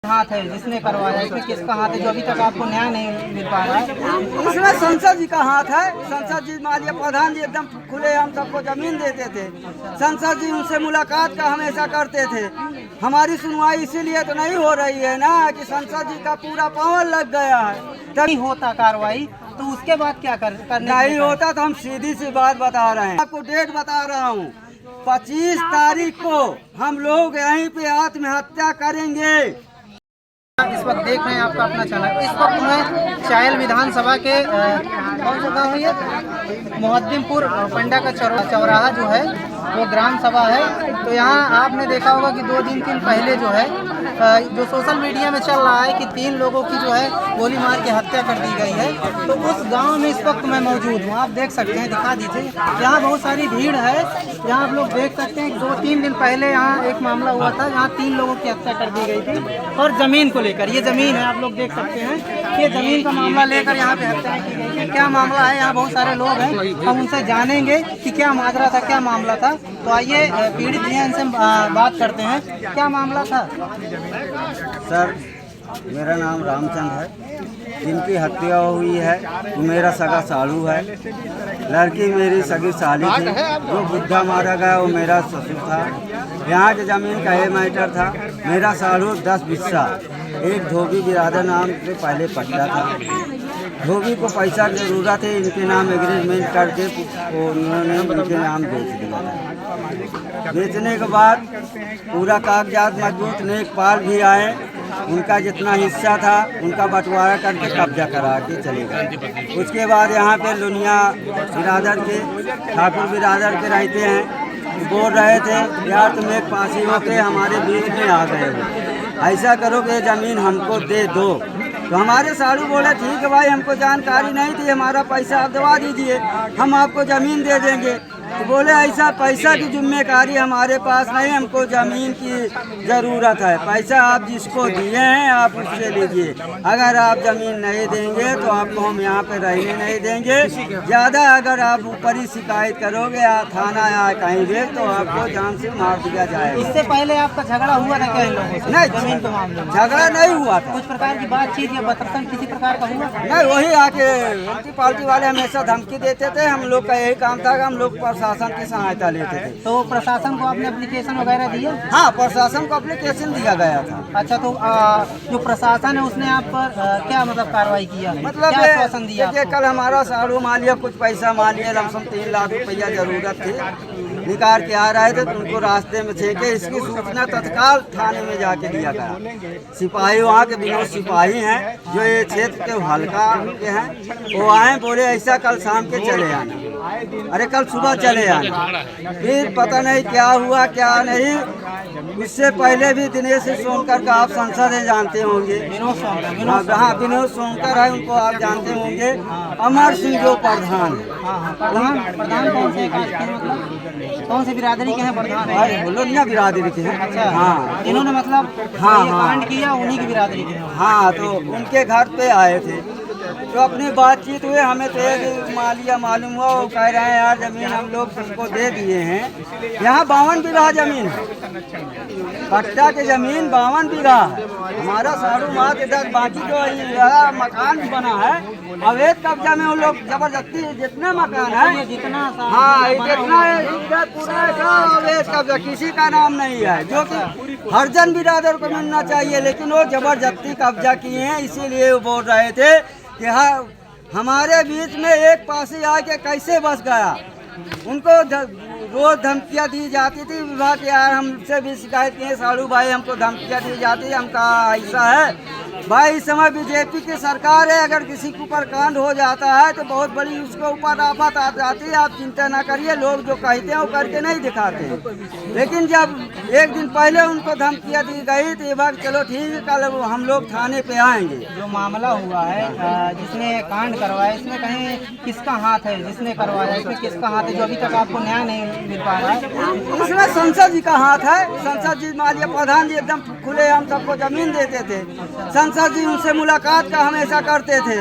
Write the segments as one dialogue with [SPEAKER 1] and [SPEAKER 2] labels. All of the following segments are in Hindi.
[SPEAKER 1] हाथ है जिसने करवाया, इसमें किसका हाथ है जो अभी तक आपको न्याय नहीं मिल पा रहा है?
[SPEAKER 2] इसमें संसद जी का हाथ है। संसद जी माननीय प्रधान जी एकदम खुले हम सबको जमीन देते थे। संसद जी उनसे मुलाकात का हमेशा करते थे। हमारी सुनवाई इसीलिए तो नहीं हो रही है ना कि संसद जी का पूरा पावर लग गया है।
[SPEAKER 1] नहीं होता कार्रवाई तो उसके बाद क्या करने
[SPEAKER 2] नहीं होता तो हम सीधी सी बात बता रहे हैं, आपको डेट बता रहा हूँ। 25 तारीख को हम लोग यहीं पे आत्महत्या करेंगे।
[SPEAKER 1] इस वक्त देख रहे हैं आपका अपना चैनल। इस वक्त मैं चायल विधानसभा के कौन सा गाँव है, मुहद्दिमपुर पंडा का चौराहा जो है वो ग्राम सभा है। तो यहाँ आपने देखा होगा कि 2 दिन पहले जो है जो सोशल मीडिया में चल रहा है कि 3 लोगों की जो है गोली मार के हत्या कर दी गई है। तो उस गांव में इस वक्त मैं मौजूद हूँ, आप देख सकते हैं, दिखा दीजिए। यहाँ बहुत सारी भीड़ है। यहाँ आप लोग देख सकते हैं 2-3 दिन पहले यहाँ एक मामला हुआ था जहाँ 3 लोगों की हत्या कर दी गई थी। और जमीन को लेकर, ये जमीन है, आप लोग देख सकते हैं, ये जमीन का मामला लेकर यहाँ पे हत्या की गई है। क्या मामला है, यहाँ बहुत सारे लोग हैं, हम उनसे जानेंगे कि क्या माजरा था, क्या मामला था। तो आइए पीड़ित हैं, इनसे बात करते हैं, क्या मामला था।
[SPEAKER 3] सर, मेरा नाम रामचंद है। जिनकी हत्या हुई है वो मेरा सगा सालू है। लड़की मेरी सगी साली थी। जो बुद्धा मारा गया वो मेरा ससुर था। यहाँ की ज़मीन का ये मैटर था। मेरा सालू 10 बिस्सा एक धोबी बिरादर नाम से पहले पट्टा था। धोबी को पैसा की ज़रूरत है, इनके नाम एग्रीमेंट करके उन्होंने इनके नाम बेच दिया। बेचने के बाद पूरा कागजात मजबूत लेखपाल भी आए, उनका जितना हिस्सा था उनका बंटवारा करके कब्जा करा के चले गए। उसके बाद यहाँ पे लुनिया बिरादर के, ठाकुर बिरादर के रहते हैं, बोल रहे थे यार तुम एक पासी हो के हमारे बीच में आ गए हो, ऐसा करो कि ज़मीन हमको दे दो। तो हमारे सालू बोले ठीक है भाई, हमको जानकारी नहीं थी, हमारा पैसा आप दवा दीजिए, हम आपको ज़मीन दे देंगे। तो बोले ऐसा पैसा की जिम्मेदारी हमारे पास नहीं, हमको ज़मीन की ज़रूरत है, पैसा आप जिसको दिए हैं आप उससे लीजिए, अगर आप ज़मीन नहीं देंगे तो आपको हम यहाँ पे रहने नहीं देंगे। ज़्यादा अगर आप ऊपर ही शिकायत करोगे या थाना या कहीं भी तो आपको जान से मार दिया जाएगा।
[SPEAKER 1] इससे पहले आपका झगड़ा हुआ था क्या इन लोगों से?
[SPEAKER 2] नहीं,
[SPEAKER 1] जमीन के मामले में
[SPEAKER 2] झगड़ा नहीं हुआ था।
[SPEAKER 1] कुछ प्रकार की बातचीत या बतरसन किसी प्रकार का हुआ?
[SPEAKER 2] नहीं, वही आके म्युनिसिपालिटी वाले हमेशा धमकी देते थे। हम लोग का यही काम था कि हम लोग प्रशासन की सहायता लेते थे।
[SPEAKER 1] तो प्रशासन को आपने एप्लीकेशन वगैरह दिया?
[SPEAKER 2] हाँ, प्रशासन को एप्लीकेशन दिया गया था।
[SPEAKER 1] अच्छा, तो जो प्रशासन है उसने आप पर क्या मतलब कार्रवाई किया,
[SPEAKER 2] मतलब
[SPEAKER 1] क्या आश्वासन दिया?
[SPEAKER 2] देखिए कल हमारा सालू मान लिया कुछ पैसा मान लिया, लमसम 3 लाख रुपया जरूरत थी, निकाल के आ रहे थे तो उनको रास्ते में छेके, इसकी सूचना तत्काल थाने में जाके दिया गया। सिपाही वहाँ के विनोद सिपाही हैं जो ये क्षेत्र के हल्का के हैं, वो आए, बोले ऐसा कल शाम के चले आना, अरे कल सुबह चले आना। फिर पता नहीं क्या हुआ क्या नहीं। इससे पहले भी दिनेश सोनकर का आप संसद है जानते होंगे, हाँ विनोद सोनकर है, उनको आप जानते होंगे। अमर सिंह जो प्रधान
[SPEAKER 1] प्रधान कौन से बिरादरी के हैं प्रधान?
[SPEAKER 2] लोनिया बिरादरी के हैं।
[SPEAKER 1] अच्छा,
[SPEAKER 2] हाँ,
[SPEAKER 1] इन्होंने मतलब
[SPEAKER 2] हाँ
[SPEAKER 1] कांड किया उन्हीं की बिरादरी के हैं।
[SPEAKER 2] हाँ, तो उनके घर पे आए थे तो अपनी बातचीत हुए, हमें तो एक मालिया मालूम हुआ, वो कह रहे हैं यार ज़मीन हम लोग तुमको दे दिए हैं। यहाँ 52 बीघा ज़मीन है, पट्टा की ज़मीन 52 बीघा है। हमारा सारू मात इधर, बाकी जो मकान बना है अवैध कब्जा में, वो लोग जबरदस्ती जितने मकान है
[SPEAKER 1] जितना
[SPEAKER 2] हाँ जितना इधर पूरा अवैध कब्जा, किसी का नाम नहीं है, जो कि हरजन बिरादर को मिलना चाहिए, लेकिन वो जबरदस्ती कब्जा किए हैं। इसीलिए वो बोल रहे थे कि हाँ हमारे बीच में एक पासी आके कैसे बस गया। उनको रोज धमकियाँ दी जाती थी विभाग के, यार हमसे भी शिकायत किए साड़ू भाई, हमको धमकियाँ दी जाती है। हम कहा ऐसा है भाई, इस समय बीजेपी की सरकार है, अगर किसी के ऊपर कांड हो जाता है तो बहुत बड़ी उसके ऊपर आफत आ जाती है। आप चिंता ना करिए, लोग जो कहते हैं वो करके नहीं दिखाते। लेकिन जब एक दिन पहले उनको धमकियाँ दी गई तो ये बात चलो ठीक है, कल हम लोग थाने पे आएंगे।
[SPEAKER 1] जो मामला हुआ है जिसने कांड करवाया, इसमें कहीं किसका हाथ है जिसने करवाया, इसमें किसका हाथ है जो अभी तक आपको न्याय नहीं मिल पा रहा है?
[SPEAKER 2] इसमें संसद जी का हाथ है। संसद जी माननीय प्रधान जी एकदम खुले हम सबको जमीन देते थे। संसद जी उनसे मुलाकात का हमेशा करते थे।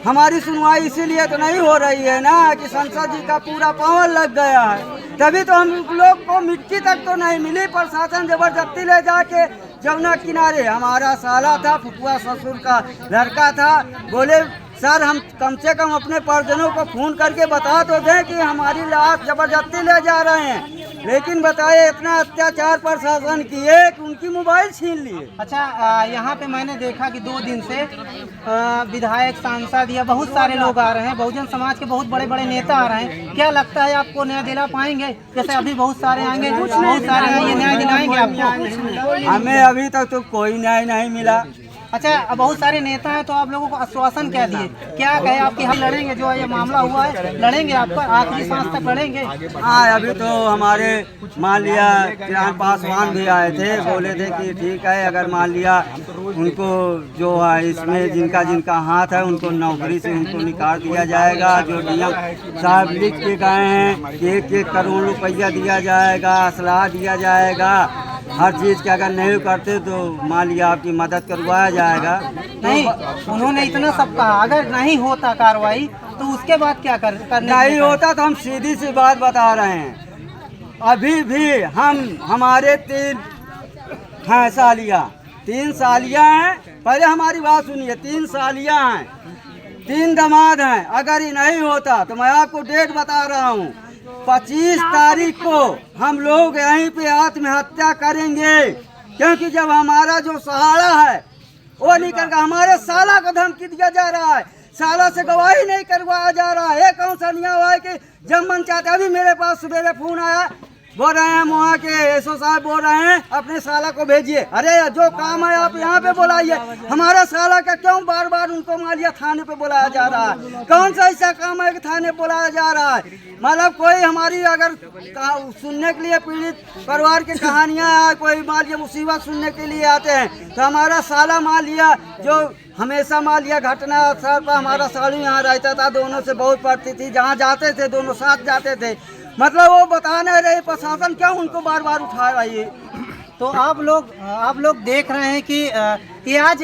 [SPEAKER 2] हमारी सुनवाई इसीलिए तो नहीं हो रही है ना कि संसद जी का पूरा पावर लग गया है, तभी तो हम लोग को मिट्टी तक तो नहीं मिली। प्रशासन जबरदस्ती ले जाके जमुना किनारे हमारा साला था, फुफुआ ससुर का लड़का था। बोले सर हम कम से कम अपने परिजनों को फोन करके बता तो दें कि हमारी लाश जबरदस्ती ले जा रहे हैं, लेकिन बताए इतना अत्याचार प्रशासन किए कि उनकी मोबाइल छीन लिए।
[SPEAKER 1] अच्छा, यहाँ पे मैंने देखा कि 2 दिन से विधायक, सांसद या बहुत सारे लोग आ रहे हैं, बहुजन समाज के बहुत बड़े बड़े नेता आ रहे हैं। क्या लगता है आपको न्याय दिला पाएंगे? जैसे अभी बहुत सारे आएंगे, बहुत सारे आएंगे, न्याय दिलाएंगे आपको?
[SPEAKER 2] हमें अभी तक तो कोई न्याय नहीं मिला।
[SPEAKER 1] अच्छा, अब बहुत सारे नेता हैं, तो आप लोगों को आश्वासन क्या दिए? क्या कहे आपकी हम लड़ेंगे, जो ये मामला हुआ है लड़ेंगे, आपका आखिरी सांस तक लड़ेंगे?
[SPEAKER 2] हाँ, अभी तो हमारे मान लिया किरण पासवान भी आए थे, बोले थे कि ठीक है, अगर मान लिया उनको जो है इसमें जिनका जिनका हाथ है उनको नौकरी से उनको निकाल दिया जाएगा। जो डीएम साहब लिख के गए हैं कि 1-1 करोड़ रुपया दिया जाएगा, असलाह दिया जाएगा, हर चीज़ के अगर नहीं करते तो मान लिया आपकी मदद करवाया जाएगा।
[SPEAKER 1] नहीं, उन्होंने इतना सब कहा, अगर नहीं होता कार्रवाई तो उसके बाद क्या करने?
[SPEAKER 2] नहीं होता तो हम सीधी सी बात बता रहे हैं, अभी भी हमारे 3 सालियाँ हैं। पहले हमारी बात सुनिए, 3 सालियाँ हैं, 3 दामाद हैं। अगर ये नहीं होता तो मैं आपको डेट बता रहा हूँ, 25 तारीख को हम लोग यहीं पे आत्महत्या करेंगे, क्योंकि जब हमारा जो सहारा है वो नहीं करके हमारे साला को धमकी दिया जा रहा है, साला से गवाही नहीं करवाया जा रहा है। कौन सा नियम हुआ है कि जब मन चाहते? अभी मेरे पास सवेरे फोन आया, बोल रहे हैं वहाँ के एसओ साहब बोल रहे हैं अपने साला को भेजिए। अरे जो काम है आप यहाँ पे बुलाइए, हमारा साला का क्यों बार बार उनको मान लिया थाने पे बुलाया जा रहा है? कौन सा ऐसा काम है कि थाने बुलाया जा रहा है? मतलब कोई हमारी अगर सुनने के लिए पीड़ित परिवार की कहानियाँ, कोई मान लिया मुसीबत सुनने के लिए आते हैं, तो हमारा साला मान लिया जो हमेशा मान लिया घटना स्थल पर हमारा सालू यहाँ रहता था, दोनों से बहुत पड़ती थी, जहाँ जाते थे दोनों साथ जाते थे। मतलब वो बता नहीं रहे प्रशासन क्यों उनको बार बार उठा रही है।
[SPEAKER 1] तो आप लोग देख रहे हैं कि ये आज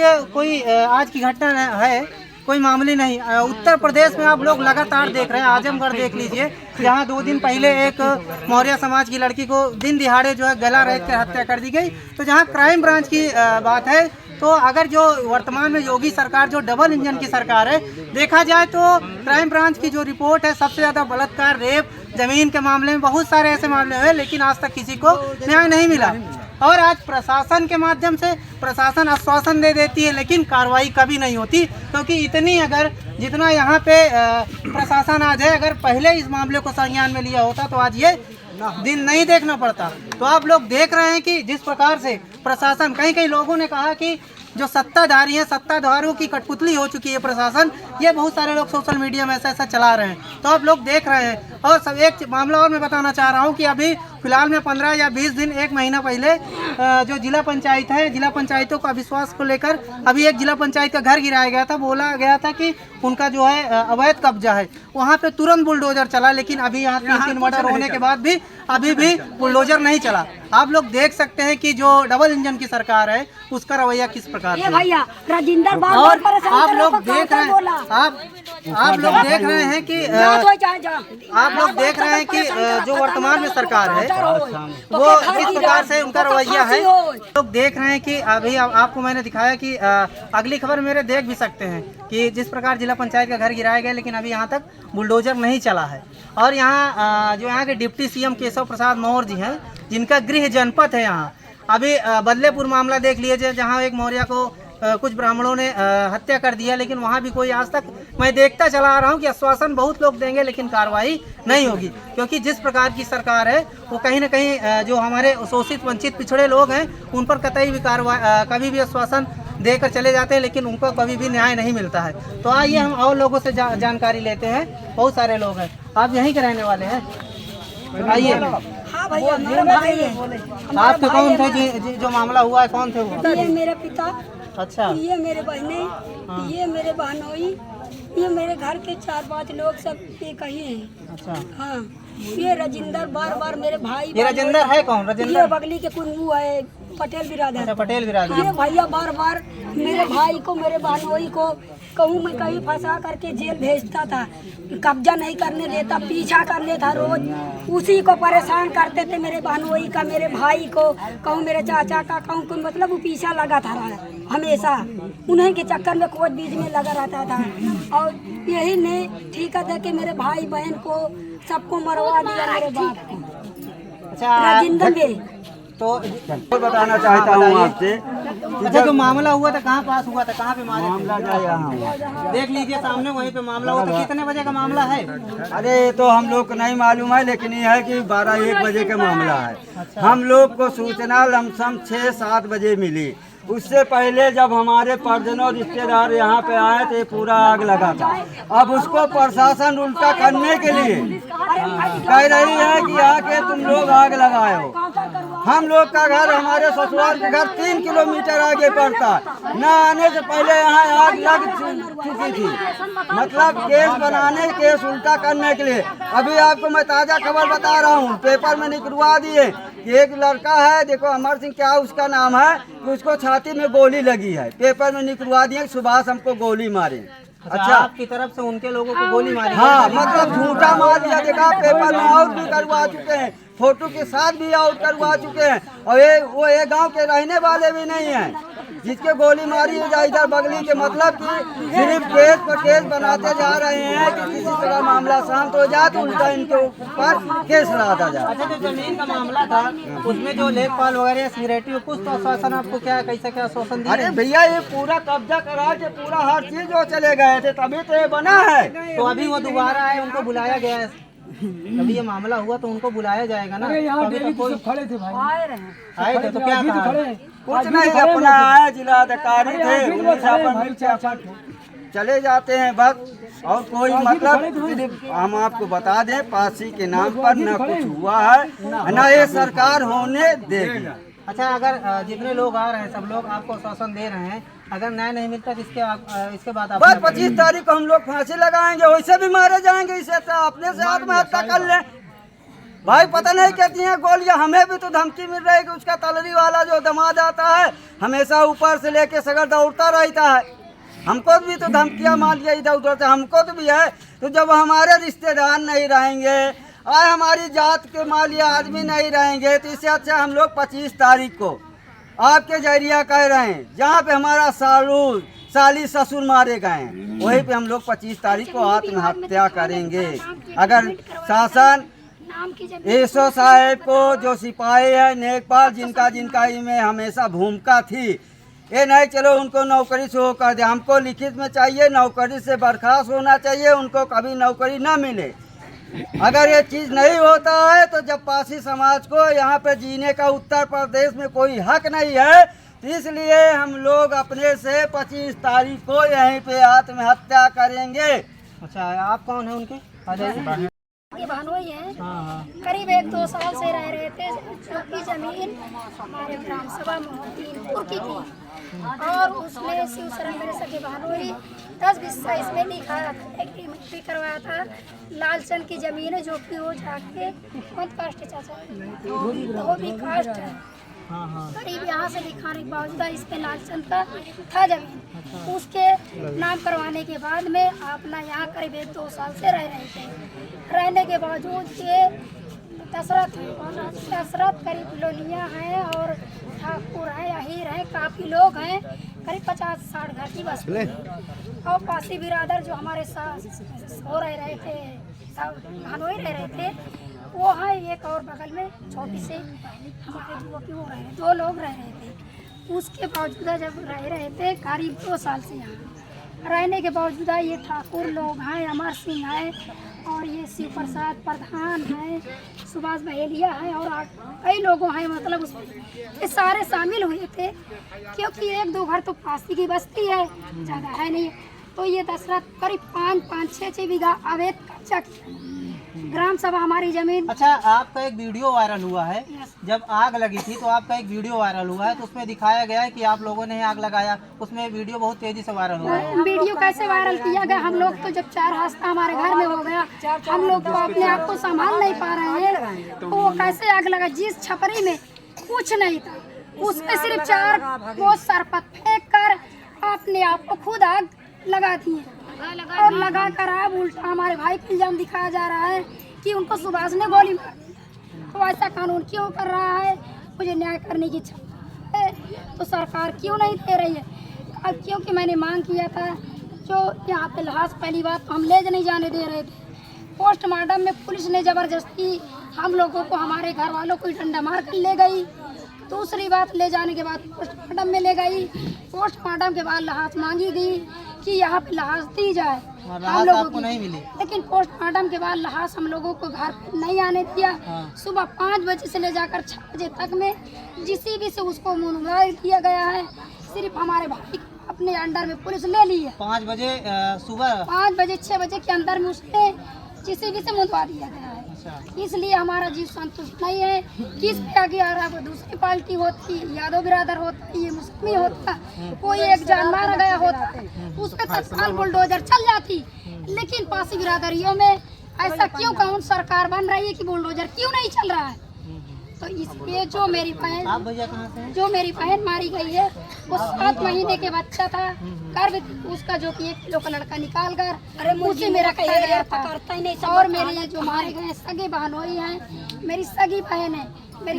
[SPEAKER 1] की घटना है, कोई मामूली नहीं। उत्तर प्रदेश में आप लोग लगातार देख रहे हैं, आजमगढ़ देख लीजिए, जहाँ 2 दिन पहले एक मौर्य समाज की लड़की को दिन दिहाड़े जो है गला रेत कर हत्या कर दी गई। तो जहाँ क्राइम ब्रांच की बात है, तो अगर जो वर्तमान में योगी सरकार जो डबल इंजन की सरकार है, देखा जाए तो क्राइम ब्रांच की जो रिपोर्ट है, सबसे ज़्यादा बलात्कार, रेप, जमीन के मामले में बहुत सारे ऐसे मामले हुए, लेकिन आज तक किसी को न्याय नहीं मिला। और आज प्रशासन के माध्यम से प्रशासन आश्वासन दे देती है, लेकिन कार्रवाई कभी नहीं होती, क्योंकि जितना यहाँ पे प्रशासन आज है, अगर पहले इस मामले को संज्ञान में लिया होता तो आज ये दिन नहीं देखना पड़ता। तो आप लोग देख रहे हैं कि जिस प्रकार से प्रशासन, कई लोगों ने कहा कि जो सत्ताधारी हैं, सत्ताधारियों की कठपुतली हो चुकी है प्रशासन, ये बहुत सारे लोग सोशल मीडिया में ऐसा चला रहे हैं। तो आप लोग देख रहे हैं। और सब एक मामला और मैं बताना चाह रहा हूँ कि अभी फिलहाल में 15 या 20 दिन, 1 महीना पहले जो जिला पंचायत है, जिला पंचायतों का अविश्वास को लेकर अभी एक जिला पंचायत का घर गिराया गया था। बोला गया था कि उनका जो है अवैध कब्जा है, वहाँ पे तुरंत बुलडोजर चला, लेकिन अभी यहाँ 3 मर्डर होने के बाद भी अभी भी बुलडोजर नहीं चला। आप लोग देख सकते हैं कि जो डबल इंजन की सरकार है उसका रवैया किस प्रकार है। और आप लोग देख रहे हैं कि जो वर्तमान में सरकार है वो किस प्रकार से उनका रवैया है। लोग देख रहे हैं कि अभी आपको मैंने दिखाया कि अगली खबर मेरे देख भी सकते हैं कि जिस प्रकार जिला पंचायत का घर गिराया गया, लेकिन अभी यहाँ तक बुलडोजर नहीं चला है। और यहाँ जो यहाँ के डिप्टी सीएम केशव प्रसाद मौर्य जी हैं, जिनका गृह जनपद है यहाँ, अभी बदलेपुर मामला देख लीजिए, जहाँ एक मौर्य को कुछ ब्राह्मणों ने हत्या कर दिया, लेकिन वहाँ भी कोई आज तक, मैं देखता चला आ रहा हूँ कि आश्वासन बहुत लोग देंगे लेकिन कार्रवाई नहीं होगी, क्योंकि जिस प्रकार की सरकार है वो कहीं ना कहीं जो हमारे शोषित वंचित पिछड़े लोग हैं उन पर कतई भी कभी भी आश्वासन देकर चले जाते हैं, लेकिन उनको कभी भी न्याय नहीं मिलता है। तो आइए हम और लोगों से जानकारी लेते हैं। बहुत सारे लोग हैं। आप यहीं के रहने वाले हैं? आइए। आपके कौन थे जो मामला हुआ है, कौन थे वो?
[SPEAKER 4] ये मेरे पिता,
[SPEAKER 1] अच्छा, ये
[SPEAKER 4] मेरे बहनें, ये मेरे बहनोई, ये मेरे घर के 4-5 लोग सब एक ही हैं।
[SPEAKER 1] अच्छा,
[SPEAKER 4] हाँ, ये राजेंद्र बार मेरे भाई।
[SPEAKER 1] ये राजेंद्र है कौन? राजेंद्र
[SPEAKER 4] ये बगली के कुंगू है, पटेल बिरादर।
[SPEAKER 1] अच्छा, पटेल बिरादर।
[SPEAKER 4] ये भैया बार बार मेरे भाई को, मेरे बहनोई को कहूँ मैं कहीं फंसा करके जेल भेजता था, कब्जा नहीं करने देता, पीछा कर लेता, रोज उसी को परेशान करते थे, मेरे बहनोई का, मेरे भाई को कहूँ, मेरे चाचा का कहूँ, कोई मतलब वो पीछा लगा था हमेशा, उन्हीं के चक्कर में कोच बीच में लगा रहता था। और यही नहीं ठीक है कि मेरे भाई बहन को सबको मरवा दिया मेरे बाप को।
[SPEAKER 1] अच्छा,
[SPEAKER 4] राजिंदर में
[SPEAKER 1] तो
[SPEAKER 3] बताना चाहता हूँ आपसे,
[SPEAKER 1] अच्छा, जो मामला हुआ था कहाँ पास हुआ था, कहाँ पे
[SPEAKER 3] मामला
[SPEAKER 1] मारे
[SPEAKER 3] क्या यहाँ हुआ?
[SPEAKER 1] देख लीजिए सामने, वहीं पे मामला हुआ था। कितने बजे का मामला है?
[SPEAKER 3] अरे ये तो हम लोग को नहीं मालूम है, लेकिन ये है कि 12-1 बजे का मामला है। हम लोग को सूचना लमसम 6-7 बजे मिली। उससे पहले जब हमारे परिजनों रिश्तेदार यहाँ पे आए थे, पूरा आग लगा था। अब उसको प्रशासन उल्टा करने के लिए कह रही है कि आके तुम लोग आग लगाए हो। हम लोग का घर, हमारे ससुराल के घर 3 किलोमीटर आगे पड़ता, न आने से पहले यहाँ आग लग चुकी थी। मतलब केस बनाने, केस उल्टा करने के लिए। अभी आपको मैं ताज़ा खबर बता रहा हूँ, पेपर में निकलवा दिए कि एक लड़का है, देखो अमर सिंह क्या उसका नाम है, कि उसको छाती में गोली लगी है। पेपर में निकलवा दिए सुभाष हमको गोली मारे।
[SPEAKER 1] अच्छा, आपकी तरफ से उनके लोगों को गोली मारी?
[SPEAKER 3] हाँ, मतलब झूठा मार दिया। देखा पेपर में आउट भी करवा चुके हैं, फोटो के साथ भी आउट करवा चुके हैं। और ये गांव के रहने वाले भी नहीं हैं, जिसके गोली मारी है इधर बगली के। मतलब कि सिर्फ केस पर केस बनाते जा रहे हैं कि किसी तरह मामला शांत हो जाए तो उल्टा इनके ऊपर केस लादा जाए।
[SPEAKER 1] अच्छा, जो जमीन का मामला था उसमें जो लेखपाल वगैरह सिक्योरिटी, कुछ तो आश्वासन आपको क्या, कैसा क्या आश्वासन दिया?
[SPEAKER 3] अरे भैया, ये पूरा कब्जा करा के पूरा हर चीज जो चले गए थे, तभी तो ये बना है।
[SPEAKER 1] तो अभी वो दोबारा आए, उनको बुलाया गया है? अभी ये मामला हुआ तो उनको बुलाया जाएगा ना? अभी तो कोई
[SPEAKER 2] खड़े थे भाई,
[SPEAKER 1] आए थे तो क्या कहा?
[SPEAKER 3] कुछ नहीं, अपना आए जिलाधिकारी थे, उन्हीं से अपन चले जाते हैं बस। और कोई मतलब सिर्फ हम आपको बता दें, पासी के नाम पर न कुछ हुआ है, न ये सरकार होने देगी।
[SPEAKER 1] अच्छा, अगर जितने लोग आ रहे हैं सब लोग आपको आश्वासन दे रहे हैं, अगर न्याय नहीं मिलता तो इसके बाद आप
[SPEAKER 3] बस 25 तारीख को हम लोग फांसी लगाएंगे, वैसे भी मारे जाएंगे। इसे तो अपने से आत्महत्या कर लें भाई। पता नहीं कहती हैं गोलियां, हमें भी तो धमकी मिल रही है कि उसका तलरी वाला जो दामाद आता है हमेशा ऊपर से लेके सगर दौड़ता रहता है। हमको भी तो धमकियां मान लिया इधर उधर से, हमको तो भी है। तो जब हमारे रिश्तेदार नहीं रहेंगे और हमारी जात के मालिया आदमी नहीं रहेंगे, तो इससे अच्छा हम लोग 25 तारीख को आपके जरिया कह रहे हैं, जहाँ पे हमारा साली ससुर मारे गए हैं, वहीं पे हम लोग 25 तारीख को आत्महत्या करेंगे। अगर शासन एसो साहेब को, जो सिपाही है नेकपाल, जिनका में हमेशा भूमिका थी, ये नहीं चलो उनको नौकरी से हो कर दे, हमको लिखित में चाहिए, नौकरी से बर्खास्त होना चाहिए, उनको कभी नौकरी न मिले। अगर ये चीज़ नहीं होता है तो जब पासी समाज को यहाँ पे जीने का उत्तर प्रदेश में कोई हक नहीं है, तो इसलिए हम लोग अपने से 25 तारीख को यहीं पे आत्महत्या करेंगे।
[SPEAKER 1] अच्छा, आप कौन है उनके? आ जाइए।
[SPEAKER 4] ये भानोई है,
[SPEAKER 1] हाँ।
[SPEAKER 4] करीब 1-2 साल से रह रहे थे। जो जमीन हमारे ग्राम सभा मोहद्दीनपुर की थी, और उसमें शिवशरण मेरे सगे भानोई 10-20 इसमें लिखा एग्रीमेंट भी करवाया था। लालचंद की जमीन है, जो कि वो जाके कौन कास्ट है चाचा, धोबी कास्ट है। करीब यहाँ से दिखाने के बावजूद इस पे लालचंद का था जमीन, उसके नाम करवाने के बाद में अपना यहाँ करीब 1-2 साल से रह रहे थे। रहने के बावजूद ये दशरथ करीब लोनिया हैं और ठाकुर हैं, अहीर हैं, काफ़ी लोग हैं, करीब 50-60 घर की बस्ती। और पासी बिरादर जो हमारे साथ हो रहे थे, भानोई रह रहे थे, वो है एक और बगल में छोटी से हमारे युवक वो रहे, 2 लोग रह रहे थे। उसके बावजूद जब रह रहे थे करीब 2 साल से यहाँ रहने के बावजूद ये ठाकुर लोग हैं, अमर सिंह है, और ये शिव प्रसाद प्रधान है, सुभाष बहेलिया है, और कई लोगों हैं, मतलब उसमें ये सारे शामिल हुए थे। क्योंकि 1-2 घर तो पासी की बस्ती है, ज़्यादा है नहीं। तो ये दशरथ करीब 5-6 बीघा अवैध कब्जा किया ग्राम सभा हमारी जमीन।
[SPEAKER 1] अच्छा, आपका एक वीडियो वायरल हुआ है, जब आग लगी थी तो आपका एक वीडियो वायरल हुआ है, तो उसमें दिखाया गया है कि आप लोगों ने आग लगाया। उसमें वीडियो बहुत तेजी से वायरल हुआ है।
[SPEAKER 4] वीडियो कैसे वायरल किया गया? हम लोग तो जब 4 हादसा हमारे घर में हो गया, हम लोग तो अपने आप को संभाल नहीं पा रहे हैं। तो वो कैसे आग लगा? जिस छपरी में कुछ नहीं था, उसमें सिर्फ 4 वो सरपत फेंक कर अपने आप को खुद आग लगा दिए और लगा कर अब उल्टा हमारे भाई को इल्जाम दिखाया जा रहा है कि उनको सुभाष ने गोली मार दी। तो ऐसा कानून क्यों कर रहा है? मुझे न्याय करने की इच्छा है तो सरकार क्यों नहीं दे रही है? अब क्योंकि मैंने मांग किया था जो यहाँ पे लाश पहली बात हम ले नहीं जाने दे रहे थे। पोस्टमार्टम में पुलिस ने ज़बरदस्ती हम लोगों को हमारे घर वालों को डंडा मार कर ले गई। दूसरी बात ले जाने के बाद पोस्टमार्टम में ले गई। पोस्टमार्टम के बाद लाश मांगी गई कि यहाँ पे लाश दी जाए हम लोगों को नहीं मिली, लेकिन पोस्टमार्टम के बाद लाश हम लोगों को घर नहीं आने दिया। सुबह 5 बजे से ले जाकर 6 बजे तक में JCB से उसको मुंडवा दिया गया है। सिर्फ हमारे भाई अपने अंडर में पुलिस ले ली है।
[SPEAKER 1] 5 बजे सुबह
[SPEAKER 4] 5 बजे 6 बजे के अंदर में उसने JCB से मुंडवा दिया गया है। इसलिए हमारा जीव संतुष्ट नहीं है। किस पे आगे आ रहा है? दूसरी पार्टी होती, यादव बिरादर होता, ये मुस्लिम होता, कोई एक जान मारा गया होता, उस पर तत्काल बुलडोजर चल जाती। लेकिन पासी बिरादरियों में ऐसा क्यों कानून सरकार बन रही है कि बुलडोजर क्यों नहीं चल रहा है? तो इसलिए जो मेरी बहन मारी गई है वो 7 महीने के बच्चा था, गर्भ उसका जो कि 1 किलो का लड़का निकाल कर मुझे मेरा कहा गया था। और मेरे जो मारे गए सगे बहनोई हैं, मेरी सगी बहन है, मेरी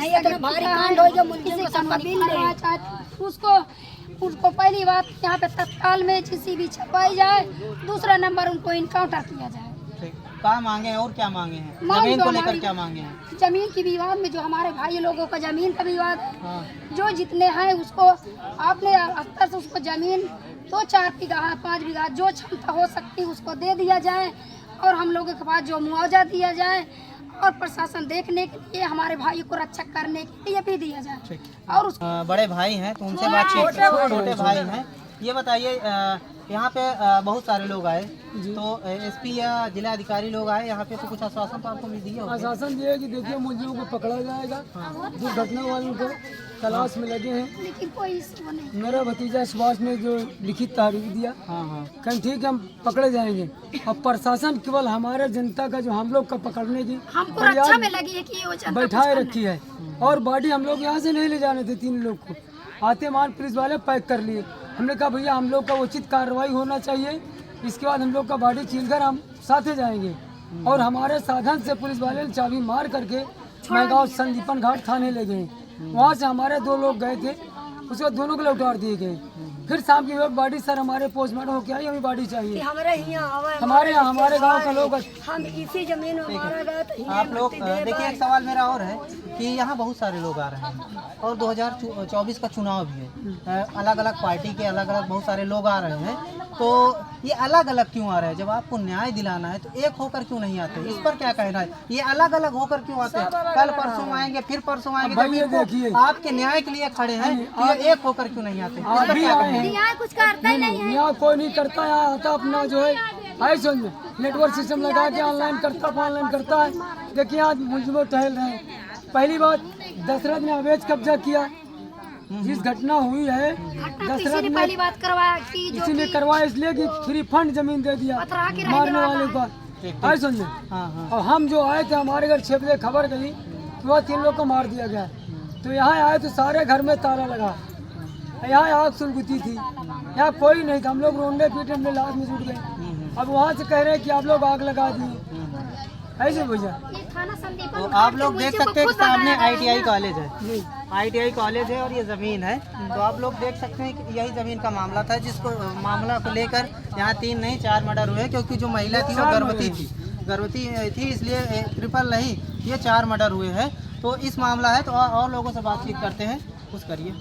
[SPEAKER 4] उसको पहली बात यहाँ पे तत्काल में JCB छपवाई जाए, दूसरा नंबर उनको इनकाउंटर किया जाए।
[SPEAKER 1] क्या मांगे हैं और क्या मांगे हैं? जमीन को लेकर क्या मांगे हैं?
[SPEAKER 4] जमीन की विवाद में जो हमारे भाई लोगों का जमीन का विवाद है, जो जितने हैं उसको अपने स्तर से उसको जमीन 2-4 बीघा 5 बीघा जो क्षमता हो सकती है उसको दे दिया जाए और हम लोगों के पास जो मुआवजा दिया जाए और प्रशासन देखने के लिए हमारे भाई को रक्षा करने के लिए भी दिया जाए। और उस
[SPEAKER 1] बड़े भाई हैं तो उनसे बातचीत, छोटे भाई हैं, ये बताइए यहाँ पे बहुत सारे लोग आए तो SP या जिला अधिकारी लोग आए यहाँ पे, तो कुछ आश्वासन तो आपको मिल दिया?
[SPEAKER 5] आश्वासन दिया कि देखिए मुलजिमों को पकड़ा जाएगा, दुर्घटना वालों को तलाश में लगे हैं।
[SPEAKER 4] लेकिन कोई नहीं।
[SPEAKER 5] मेरा भतीजा सुभाष ने जो लिखित तहरीर दिया, कहीं ठीक है हम पकड़े जाएंगे। और प्रशासन केवल हमारे जनता का जो हम लोग का पकड़ने की
[SPEAKER 4] हमको रक्षा में लगी है कि
[SPEAKER 5] बैठाए रखी है। और बॉडी हम लोग यहाँ से नहीं ले जाने थे, 3 लोग को आते मान पुलिस वाले पैक कर लिए। हमने कहा भैया हम लोग का उचित कार्रवाई होना चाहिए, इसके बाद हम लोग का बॉडी छीन कर हम साथे जाएंगे। और हमारे साधन से पुलिस वाले ने चाबी मार करके मैगांव संदीपन घाट थाने ले गए। वहाँ से हमारे 2 लोग गए थे, उसके बाद दोनों को लौटा दिए गए। फिर शाम की वक्त बॉडी सर हमारे पोस्टमार्टम हो के आई, हमें बॉडी चाहिए। हमारे यहाँ हमारे गांव का लोग
[SPEAKER 4] हम इसी जमीन में मारा गया तो
[SPEAKER 1] आप लोग देखिए, एक सवाल मेरा और है कि यहाँ बहुत सारे लोग आ रहे हैं और 2024 का चुनाव भी है, अलग अलग पार्टी के अलग अलग बहुत सारे लोग आ रहे हैं, तो ये अलग अलग क्यों आ रहे हैं? जब आपको न्याय दिलाना है तो एक होकर क्यों नहीं आते? इस पर क्या कहना है? ये अलग अलग होकर क्यों आते हैं? कल परसों आएंगे, फिर परसों आएंगे, जब आपके न्याय के लिए खड़े हैं तो ये एक होकर क्यों नहीं आते?
[SPEAKER 4] न्याय कुछ करता ही नहीं है।
[SPEAKER 5] यहाँ कोई नहीं करता, यहाँ आता अपना जो है आई समझ नेटवर्क सिस्टम लगा के ऑनलाइन करता है। देखिए आज मुलजिम टहल रहे हैं। पहली बात, दशरथ ने अवैध कब्जा किया। जिस घटना हुई है दशरथ ने
[SPEAKER 4] पहली बात करवाया कि
[SPEAKER 5] किसी ने करवाया इसलिए कि फ्री फंड जमीन दे दिया मारने वाले को, आई समझे। और हम जो आए थे हमारे घर 6 बजे खबर गई तो वह 3 लोग को मार दिया गया। तो यहाँ आए तो सारे घर में ताला लगा, यहाँ आग सुलगुती थी, यहाँ कोई नहीं था। हम लोग रोंडे पीटे में लाश में जुट गए। अब वहाँ से कह रहे हैं कि आप लोग आग लगा दिए, ऐसे भैया।
[SPEAKER 1] तो आप लोग देख सकते हैं कि सामने ITI कॉलेज है, ITI कॉलेज है और ये ज़मीन है। तो आप लोग देख सकते हैं कि यही ज़मीन का मामला था, जिसको मामला को लेकर यहाँ 3 नहीं 4 मर्डर हुए, क्योंकि जो महिला थी वो गर्भवती थी, इसलिए ट्रिपल नहीं ये 4 मर्डर हुए हैं। तो इस मामला है, तो और लोगों से बातचीत करते हैं, कुछ करिए।